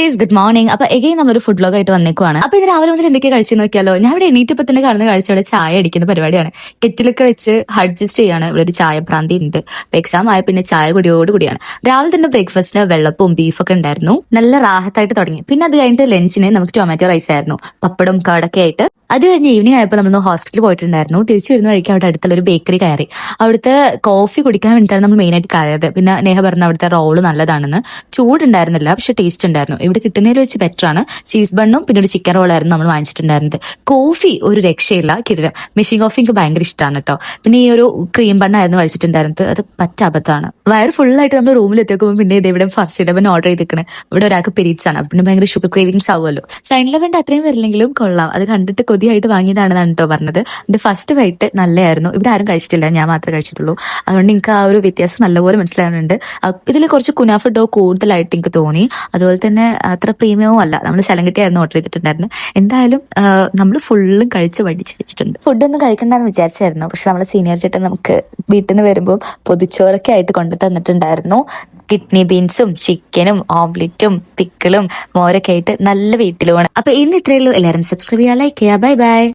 Guys, good morning. അപ്പൊ again നമ്മളൊരു food vlog ആയിട്ട് വന്നേക്കുവാണ്. അപ്പൊ ഇത് രാവിലെ മുതൽ എന്തൊക്കെ കഴിച്ചു നോക്കിയാലോ. ഞാൻ ഇവിടെ എണീറ്റപ്പോ തന്നെ കാണുന്ന കാഴ്ച ഇവിടെ ചായ അടിക്കുന്ന പരിപാടിയാണ്. കെറ്റിലൊക്കെ വെച്ച് അഡ്ജസ്റ്റ് ചെയ്യാണ്. ഇവിടെ ഒരു ചായ പ്രാന്തി ഉണ്ട്. എക്സാം ആയ പിന്നെ ചായ കൂടിയാണ്. രാവിലെ തന്നെ ബ്രേക്ക്ഫാസ്റ്റിന് വെള്ളപ്പവും ബീഫൊക്കെ ഉണ്ടായിരുന്നു. നല്ല റാഹത്തായിട്ട് തുടങ്ങി. പിന്നെ അത് കഴിഞ്ഞിട്ട് ലഞ്ചിന് നമുക്ക് ടൊമാറ്റോ റൈസ് ആയിരുന്നു, പപ്പടും കാടൊക്കെ ആയിട്ട്. അത് കഴിഞ്ഞ് ഈവനിങ് ആയപ്പോൾ നമ്മൾ ഹോസ്പിറ്റലിൽ പോയിട്ടുണ്ടായിരുന്നു. തിരിച്ചു വരുന്ന വഴിക്ക് അവിടെ അടുത്തുള്ള ഒരു ബേക്കറി കയറി. അവിടുത്തെ കോഫി കുടിക്കാൻ വേണ്ടിയിട്ടാണ് നമ്മൾ മെയിനായിട്ട് കയറിയത്. പിന്നെ നേഹ പറഞ്ഞ അവിടുത്തെ റോള് നല്ലതാണെന്ന്. ചൂടുണ്ടായിരുന്നില്ല, പക്ഷെ ടേസ്റ്റ് ഉണ്ടായിരുന്നു. ഇവിടെ കിട്ടുന്നതിൽ വെച്ച് ബെറ്റർ ആണ്. ചീസ് ബണ്ണും പിന്നെ ഒരു ചിക്കൻ റോളായിരുന്നു നമ്മൾ വാങ്ങിച്ചിട്ടുണ്ടായിരുന്നത്. കോഫി ഒരു രക്ഷയില്ല, കിടിലം. മെഷീൻ കോഫി എനിക്ക് ഭയങ്കര ഇഷ്ടമാണ് കേട്ടോ. പിന്നെ ഈ ഒരു ക്രീം ബണ്ണായിരുന്നു കഴിച്ചിട്ടുണ്ടായിരുന്നത്. അത് പറ്റാപത്താണ്. വയറ് ഫുള്ളായിട്ട് നമ്മൾ റൂമിൽ എത്തിക്കുമ്പോൾ പിന്നെ ഇത് ഇവിടെ ഫസ്റ്റ് ഇലവൻ ഓർഡർ ചെയ്തിരിക്കണേ. ഇവിടെ ഒരാൾക്ക് പിരീഡ്സ് ആണ്, പിന്നെ ഭയങ്കര ഷുഗർ ക്രേവിങ്സ് ആവുമല്ലോ. സൈൻ ഇലവൻ്റെ അത്രയും വരില്ലെങ്കിലും കൊള്ളാം. അത് കണ്ടിട്ട് കൊതിയായിട്ട് വാങ്ങിയതാണെന്നാണ് കേട്ടോ പറഞ്ഞത്. എന്റെ ഫസ്റ്റ് വൈറ്റ് നല്ലതായിരുന്നു. ഇവിടെ ആരും കഴിച്ചിട്ടില്ല, ഞാൻ മാത്രമേ കഴിച്ചിട്ടുള്ളൂ. അതുകൊണ്ട് എനിക്ക് ആ ഒരു വ്യത്യാസം നല്ലപോലെ മനസ്സിലാകുന്നുണ്ട്. ഇതിൽ കുറച്ച് കുനാഫ ഡോ കൂടുതലായിട്ട് എനിക്ക് തോന്നി. അതുപോലെ തന്നെ അത്ര പ്രീമിയവും അല്ല. നമ്മൾ ശലങ്കട്ടിയായിരുന്നു ഓർഡർ ചെയ്തിട്ടുണ്ടായിരുന്നു. എന്തായാലും നമ്മൾ ഫുള്ളും കഴിച്ച് വടിച്ച് വെച്ചിട്ടുണ്ട്. ഫുഡൊന്നും കഴിക്കണ്ടെന്ന് വിചാരിച്ചായിരുന്നു, പക്ഷെ നമ്മളെ സീനിയർ ചേട്ടൻ നമുക്ക് വീട്ടിൽ നിന്ന് വരുമ്പോൾ പൊതിച്ചോറൊക്കെ ആയിട്ട് കൊണ്ടു തന്നിട്ടുണ്ടായിരുന്നു. കിഡ്നി ബീൻസും ചിക്കനും ഓംലെറ്റും പിക്കിളും മോരൊക്കെ ആയിട്ട് നല്ല വീട്ടിലുമാണ്. അപ്പൊ ഇന്ന് ഇത്രയേ ഉള്ളൂ. എല്ലാവരും സബ്സ്ക്രൈബ് ചെയ്യുക, ലൈക്ക് ചെയ്യുക. Bye bye.